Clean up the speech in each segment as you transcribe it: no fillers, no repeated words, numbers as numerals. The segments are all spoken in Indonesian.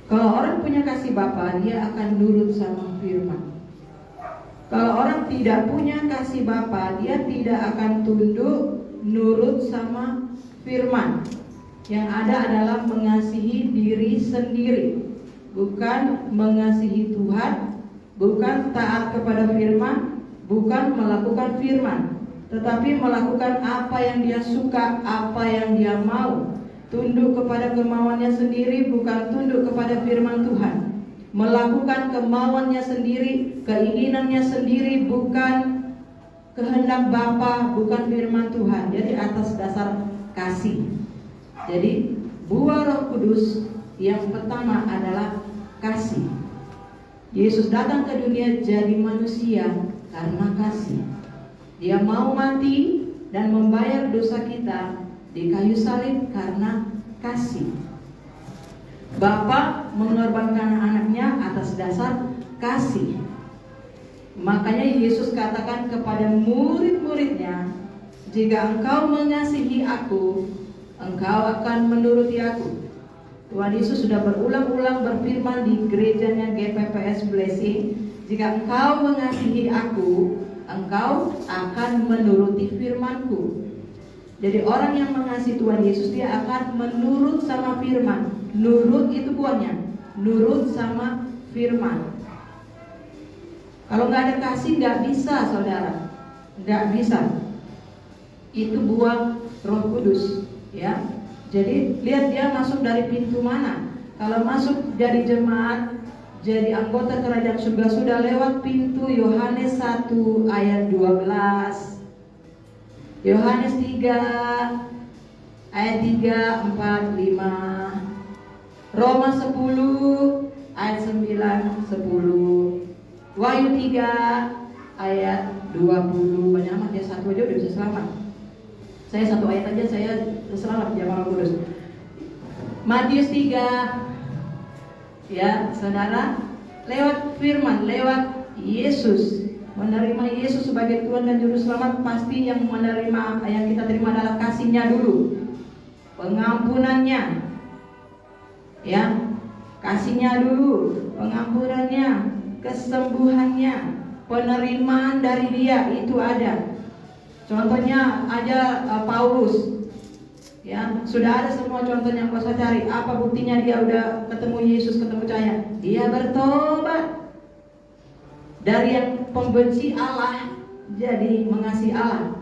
Kalau orang punya kasih Bapa, dia akan nurut sama firman. Kalau orang tidak punya kasih Bapa, dia tidak akan tunduk nurut sama firman. Yang ada adalah mengasihi diri sendiri, bukan mengasihi Tuhan, bukan taat kepada firman, bukan melakukan firman, tetapi melakukan apa yang dia suka, apa yang dia mau. Tunduk kepada kemauannya sendiri, bukan tunduk kepada firman Tuhan. Melakukan kemauannya sendiri, keinginannya sendiri, bukan kehendak Bapa, bukan firman Tuhan. Jadi atas dasar kasih. Jadi buah Roh Kudus yang pertama adalah kasih. Yesus datang ke dunia jadi manusia karena kasih. Dia mau mati dan membayar dosa kita di kayu salib karena kasih. Bapa mengorbankan anaknya atas dasar kasih. Makanya Yesus katakan kepada murid-muridnya, jika engkau mengasihi aku, engkau akan menuruti aku. Tuhan Yesus sudah berulang-ulang berfirman di gerejanya GPPS Blessing, jika engkau mengasihi aku, engkau akan menuruti firman-Ku. Jadi orang yang mengasihi Tuhan Yesus, dia akan menurut sama firman. Nurut itu buahnya, nurut sama firman. Kalau nggak ada kasih, nggak bisa, saudara, nggak bisa. Itu buah Roh Kudus, ya. Jadi lihat dia masuk dari pintu mana. Kalau masuk dari jemaat, jadi anggota kerajaan surga, sudah lewat pintu Yohanes 1 ayat 12, Yohanes 3 ayat 3, 4, 5, Roma 10 ayat 9, 10, Wahyu 3 ayat 20. Banyak amat ya, satu aja udah bisa selamat. Saya satu ayat aja saya selamat jamaah kudus. Matius 3, ya saudara, lewat firman, lewat Yesus, menerima Yesus sebagai Tuhan dan Juru Selamat, pasti yang menerima, yang kita terima adalah kasih-Nya dulu, pengampunannya, ya, kasih-Nya dulu, pengampunannya, kesembuhannya, penerimaan dari Dia itu ada. Contohnya aja Paulus, ya, sudah ada semua contohnya. Kalau saya cari apa buktinya dia udah ketemu Yesus, ketemu cahaya, dia bertobat. Dari yang pembenci Allah jadi mengasihi Allah.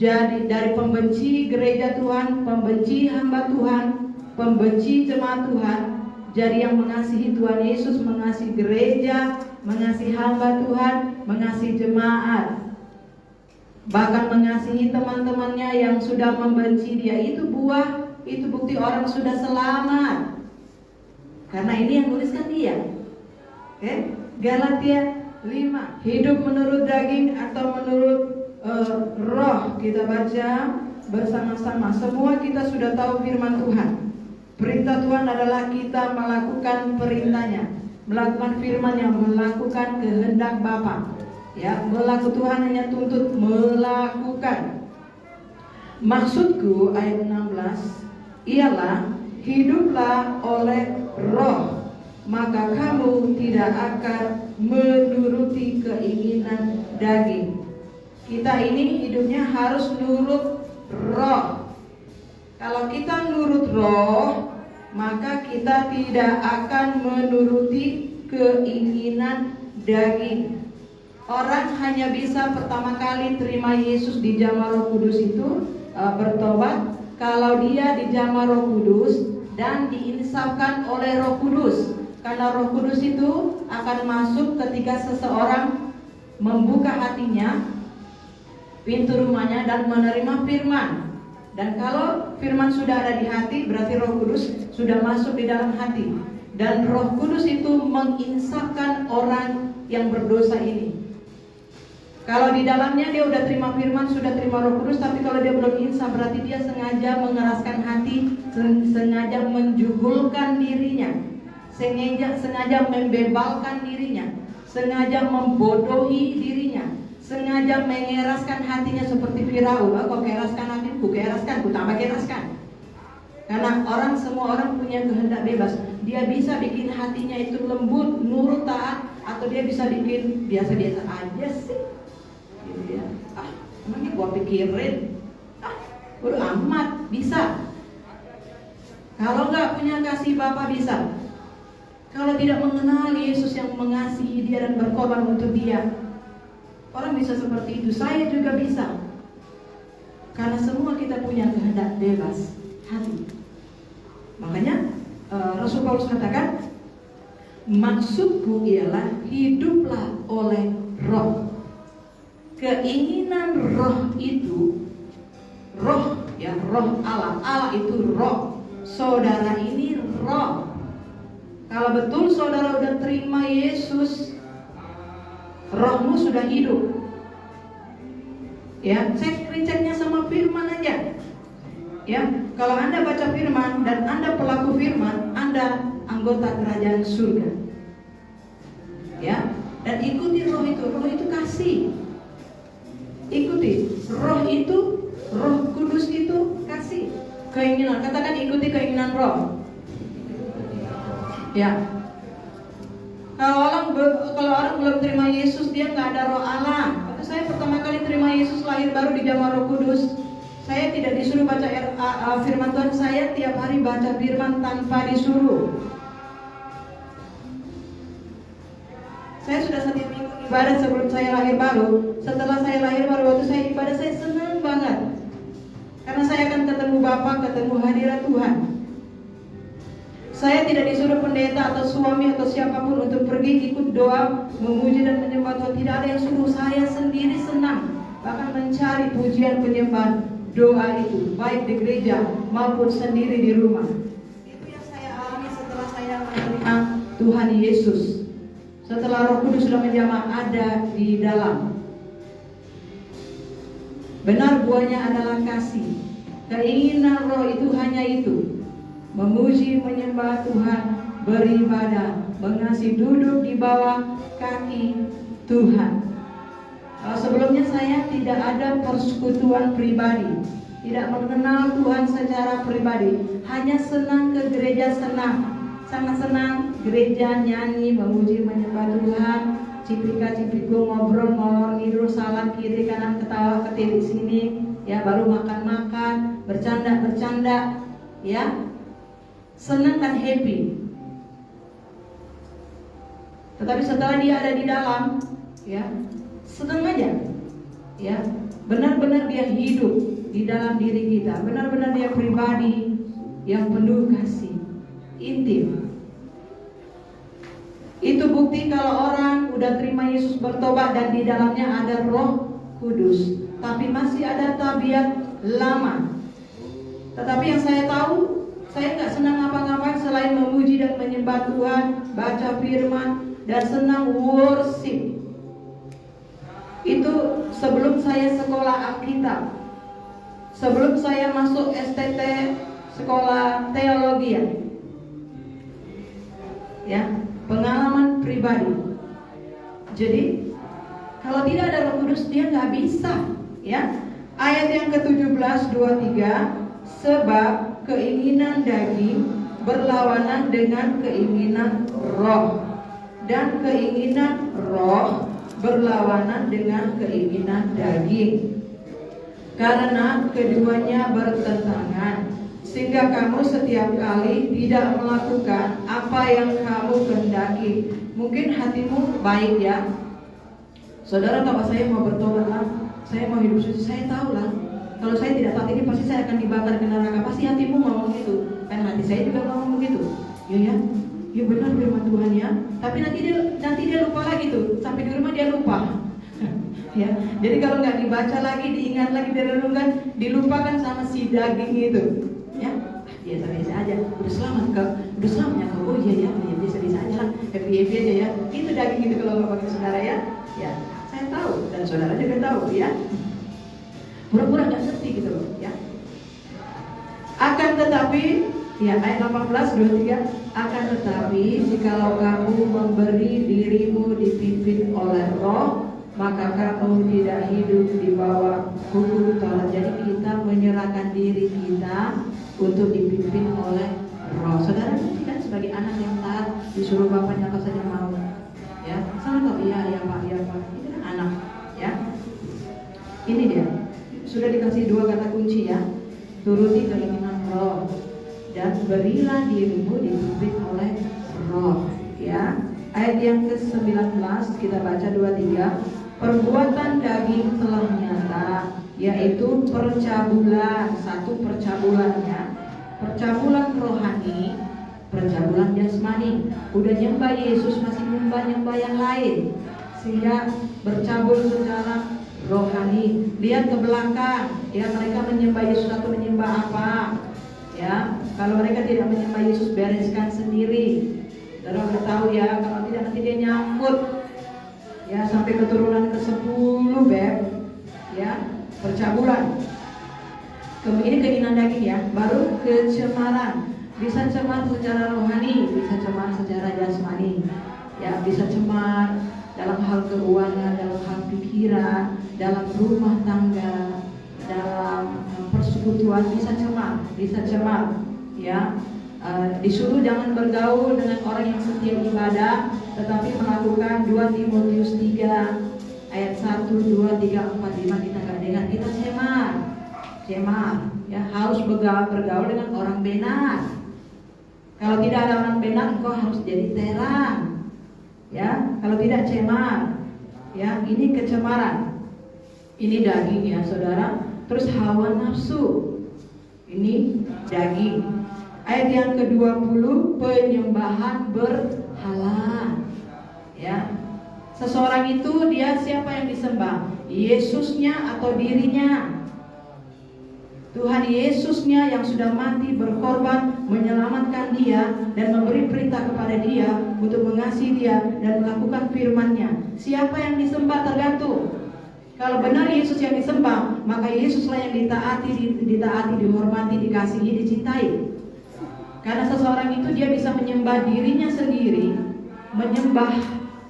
Jadi dari pembenci gereja Tuhan, pembenci hamba Tuhan, pembenci jemaat Tuhan, jadi yang mengasihi Tuhan Yesus, mengasihi gereja, mengasihi hamba Tuhan, mengasihi jemaat, bahkan mengasihi teman-temannya yang sudah membenci dia. Itu buah, itu bukti orang sudah selamat. Karena ini yang tuliskan dia. Oke? Galatia 5. Hidup menurut daging atau menurut roh, kita baca bersama-sama. Semua kita sudah tahu firman Tuhan. Perintah Tuhan adalah kita melakukan perintahnya, melakukan firman yang melakukan kehendak Bapa. Ya, melakukan Tuhan hanya tuntut melakukan. Maksudku ayat 16 ialah hiduplah oleh roh, maka kamu tidak akan menuruti keinginan daging. Kita ini hidupnya harus nurut roh. Kalau kita nurut roh, maka kita tidak akan menuruti keinginan daging. Orang hanya bisa pertama kali terima Yesus di jamah Roh Kudus itu bertobat kalau dia dijamah Roh Kudus dan diinsafkan oleh Roh Kudus. Karena Roh Kudus itu akan masuk ketika seseorang membuka hatinya, pintu rumahnya, dan menerima firman. Dan kalau firman sudah ada di hati, berarti Roh Kudus sudah masuk di dalam hati. Dan Roh Kudus itu menginsafkan orang yang berdosa ini. Kalau di dalamnya dia udah terima firman, sudah terima Roh Kudus, tapi kalau dia belum insaf, berarti dia sengaja mengeraskan hati, sengaja menjuhulkan dirinya, sengaja membebalkan dirinya, sengaja membodohi dirinya, sengaja mengeraskan hatinya seperti Firaun. Kau keraskan hatiku, keraskan, ku tambah keraskan. Karena semua orang punya kehendak bebas. Dia bisa bikin hatinya itu lembut, nurut, taat, atau dia bisa bikin biasa-biasa aja sih. Gitu ya. Emangnya gua pikirin. Bodo amat, bisa. Kalau nggak punya kasih Bapa bisa. Kalau tidak mengenal Yesus yang mengasihi dia dan berkorban untuk dia, orang bisa seperti itu. Saya juga bisa. Karena semua kita punya kehendak bebas hati. Makanya Rasul Paulus katakan, maksudku ialah hiduplah oleh roh. Keinginan roh itu, roh ya, roh Allah. Allah itu roh. Saudara ini roh. Kalau betul saudara udah terima Yesus, rohmu sudah hidup. Ya, ceknya sama firman aja. Ya, kalau Anda baca firman dan Anda pelaku firman, Anda anggota kerajaan surga. Ya, dan ikuti roh itu. Roh itu kasih. Ikuti roh itu, Roh Kudus itu kasih. Keinginan, katakan ikuti keinginan roh. Ya. Kalau orang belum terima Yesus, dia nggak ada roh Allah. Waktu saya pertama kali terima Yesus lahir baru di zaman Roh Kudus, saya tidak disuruh baca firman Tuhan. Saya tiap hari baca firman tanpa disuruh. Saya sudah setiap minggu ibadah sebelum saya lahir baru. Setelah saya lahir baru, waktu saya ibadah, saya senang banget. Karena saya akan ketemu Bapa, ketemu hadirat Tuhan. Saya tidak disuruh pendeta atau suami atau siapapun untuk pergi ikut doa, memuji dan menyembah Tuhan. Tidak ada yang suruh. Saya sendiri senang, bahkan mencari pujian penyembahan doa itu, baik di gereja maupun sendiri di rumah. Itu yang saya alami setelah saya menerima Tuhan Yesus. Setelah Roh Kudus sudah menjamah ada di dalam. Benar, buahnya adalah kasih. Keinginan roh itu hanya itu. Memuji, menyembah Tuhan, beribadah, mengasihi, duduk di bawah kaki Tuhan. Sebelumnya saya tidak ada persekutuan pribadi, tidak mengenal Tuhan secara pribadi, hanya senang ke gereja, sangat senang gereja, nyanyi, memuji, menyembah Tuhan, cipika-cipiku, ngobrol, ngolor, ngidul, salam kiri kanan, ketawa ketiwi sini, ya, baru makan-makan, bercanda, ya. Senang dan happy. Tetapi setelah dia ada di dalam, ya, senang aja, ya. Benar-benar dia hidup di dalam diri kita. Benar-benar dia pribadi yang penuh kasih, intim. Itu bukti kalau orang udah terima Yesus, bertobat, dan di dalamnya ada Roh Kudus, tapi masih ada tabiat lama. Tetapi yang saya tahu, saya nggak senang apa-apa selain memuji dan menyembah Tuhan, baca firman, dan senang worship. Itu sebelum saya sekolah Alkitab, sebelum saya masuk STT, sekolah teologi, ya, pengalaman pribadi. Jadi kalau tidak ada Roh Kudus, dia nggak bisa, ya. Ayat yang ke-17 23, sebab keinginan daging berlawanan dengan keinginan roh, dan keinginan roh berlawanan dengan keinginan daging. Karena keduanya bertentangan, sehingga kamu setiap kali tidak melakukan apa yang kamu kehendaki. Mungkin hatimu baik, ya. Saudara tahu, saya mau bertobat lah, saya mau hidup suci, saya tahu lah. Kalau saya tidak taat ini pasti saya akan dibakar ke neraka. Pasti hatimu ngomong gitu. Kan hati saya juga ngomong begitu. Ya, ya benar firman Tuhan, ya. Tapi nanti dia lupa lagi tuh. Sampai di rumah dia lupa. Ya. Jadi kalau nggak dibaca lagi, diingat lagi, direnungkan, dilupakan sama si daging itu. Ya. Biasa-biasa aja. Udah selamat kok. Udah selamatnya kok. Oh iya ya, biasa-biasa aja lah. Happy aja ya. Itu daging itu kalau nggak pakai saudara, ya. Ya. Saya tahu dan saudara juga tahu, ya. Pura-pura gak ngerti gitu loh, ya. Akan tetapi, ya, ayat 18:23, akan tetapi jikalau kamu memberi dirimu dipimpin oleh roh, maka kamu tidak hidup di bawah hukum Taurat. Jadi kita menyerahkan diri kita untuk dipimpin oleh Roh. Saudara kan sebagai anak yang taat, disuruh bapaknya apa saja mau, ya salah kok, iya pak, ini kan anak, ya. Ini dia, sudah dikasih dua kata kunci ya, turuti keinginan Roh dan berilah dirimu dipimpin oleh Roh, ya. Ayat yang ke-19 kita baca 23. Perbuatan daging telah nyata, yaitu percabulan, satu percabulannya, percabulan rohani, percabulan jasmani. Udah nyembah Yesus masih nyembah yang lain, sehingga bercabul secara rohani. Lihat ke belakang, ya mereka menyembah Yesus atau menyembah apa? Ya, kalau mereka tidak menyembah Yesus, bereskan sendiri. Saudara udah tahu ya, kalau tidak nanti dia nyangkut. Ya sampai keturunan ke-10 beb, ya percabulan. Kemudian keinginan daging ya, baru kecemaran. Bisa cemar secara rohani, bisa cemar secara jasmani. Ya bisa cemar dalam hal keuangan, dalam hal pikiran, dalam rumah tangga, dalam persekutuan bisa cemar, ya. Disuruh jangan bergaul dengan orang yang setia ibadah, tetapi melakukan 2 Timotius 3 ayat 1, 2, 3, 4, 5. Kita nggak dengar, kita cemar, ya harus bergaul dengan orang benar. Kalau tidak ada orang benar, engkau harus jadi terang, ya. Kalau tidak cemar, ya ini kecemaran, ini daging ya saudara. Terus hawa nafsu, ini daging. Ayat yang ke-20, penyembahan berhala. Ya. Seseorang itu dia siapa yang disembah? Yesusnya atau dirinya? Tuhan Yesusnya yang sudah mati berkorban menyelamatkan dia dan memberi perintah kepada dia untuk mengasihi dia dan melakukan firman-Nya. Siapa yang disembah tergantung. Kalau benar Yesus yang disembah, maka Yesuslah yang ditaati, dihormati, dikasihi, dicintai. Karena seseorang itu dia bisa menyembah dirinya sendiri,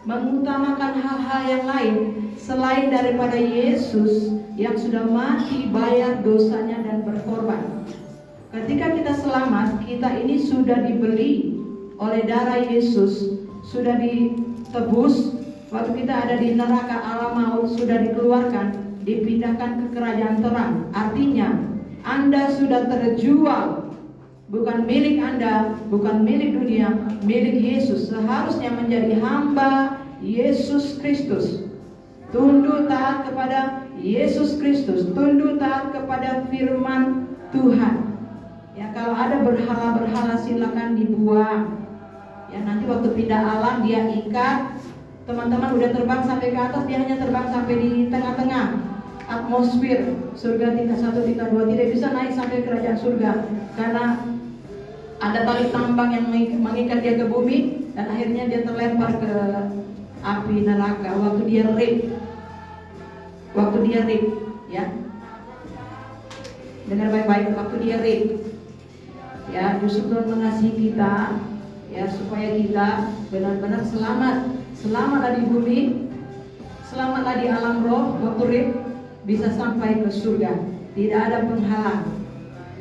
mengutamakan hal-hal yang lain selain daripada Yesus yang sudah mati, bayar dosanya dan berkorban. Ketika kita selamat, kita ini sudah dibeli oleh darah Yesus, sudah ditebus. Waktu kita ada di neraka alam maut, sudah dikeluarkan, dipindahkan ke kerajaan terang. Artinya Anda sudah terjual. Bukan milik Anda, bukan milik dunia, milik Yesus. Seharusnya menjadi hamba Yesus Kristus. Tunduk taat kepada Yesus Kristus, tunduk taat kepada firman Tuhan. Ya, kalau ada berhala-berhala silakan dibuang. Ya, nanti waktu pindah alam dia ikat. Teman-teman udah terbang sampai ke atas, dia hanya terbang sampai di tengah-tengah atmosfer surga tingkat 1, tingkat 2, tidak bisa naik sampai kerajaan surga karena ada tali tambang yang mengikat dia ke bumi dan akhirnya dia terlempar ke api neraka waktu dia rape, ya. Dengar baik-baik, waktu dia rape, ya. Justru Tuhan mengasihi kita, ya, supaya kita benar-benar selamatlah di bumi, selamatlah di alam roh. Waktu rape bisa sampai ke surga, tidak ada penghalang,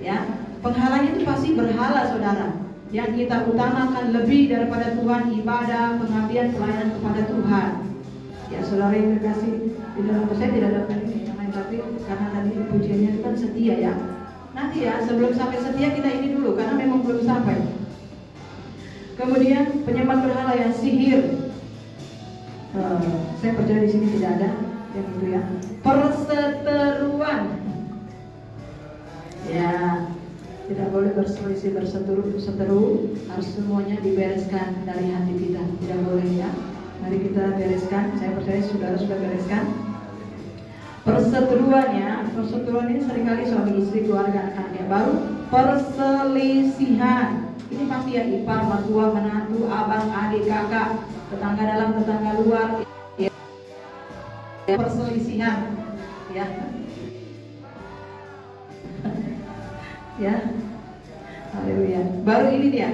ya. Penghalang itu pasti berhala, saudara. Yang kita utamakan lebih daripada Tuhan, ibadah, pengabdian, pelayanan kepada Tuhan. Ya, saudara yang terkasih, di dalam saya tidak ada yang lain, tapi karena tadi pujiannya itu kan setia, ya. Nanti ya, sebelum sampai setia kita ini dulu, karena memang belum sampai. Kemudian penyembah berhala yang sihir. Saya percaya di sini tidak ada yang itu, ya. Perseteruan. Ya. Tidak boleh berselisih, berseteru, harus semuanya dibereskan dari hati kita. Tidak boleh, ya. Mari kita bereskan. Saya percaya saudara sudah bereskan. Perseteruan ini seringkali suami istri, keluarga, anak-anaknya. Baru perselisihan. Ini pasti ya, ipar, mertua, menantu, abang, adik, kakak, tetangga dalam, tetangga luar. Ya. Perselisihan, ya. Ya, haleluya. Baru ini dia,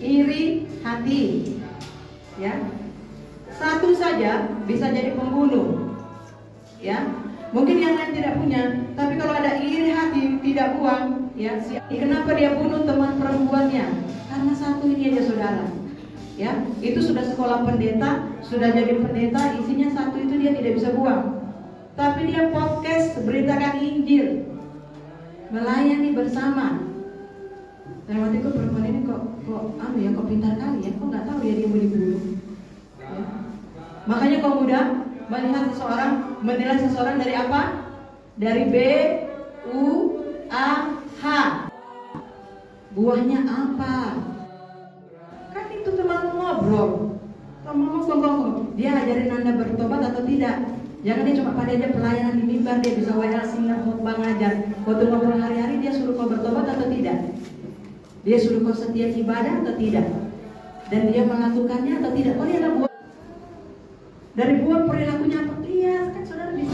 iri hati, ya. Satu saja bisa jadi pembunuh, ya. Mungkin yang lain tidak punya, tapi kalau ada iri hati tidak buang, ya. Kenapa dia bunuh teman perempuannya? Karena satu ini aja saudara, ya. Itu sudah sekolah pendeta, sudah jadi pendeta, isinya satu itu dia tidak bisa buang. Tapi dia podcast beritakan Injil, melayani bersama. Dan waktu itu perempuan ini kok pintar kali ya, kok nggak tahu ya dia mau dibunuh. Ya. Makanya kaum muda melihat seseorang, menilai seseorang dari apa? Dari B-U-A-H. Buahnya apa? Kan itu teman ngobrol. Dia ajarin Anda bertobat atau tidak? Jangan dia cuma pada aja pelayanan di mimbar, dia bisa WL singgah khotbah ngajar. Waktu ngobrol hari-hari dia suruh kau bertobat atau tidak? Dia suruh kau setia ibadah atau tidak? Dan dia melakukannya atau tidak? Oh, dia ada buah. Dari buah perilakunya apa? Iya, kan saudara bisa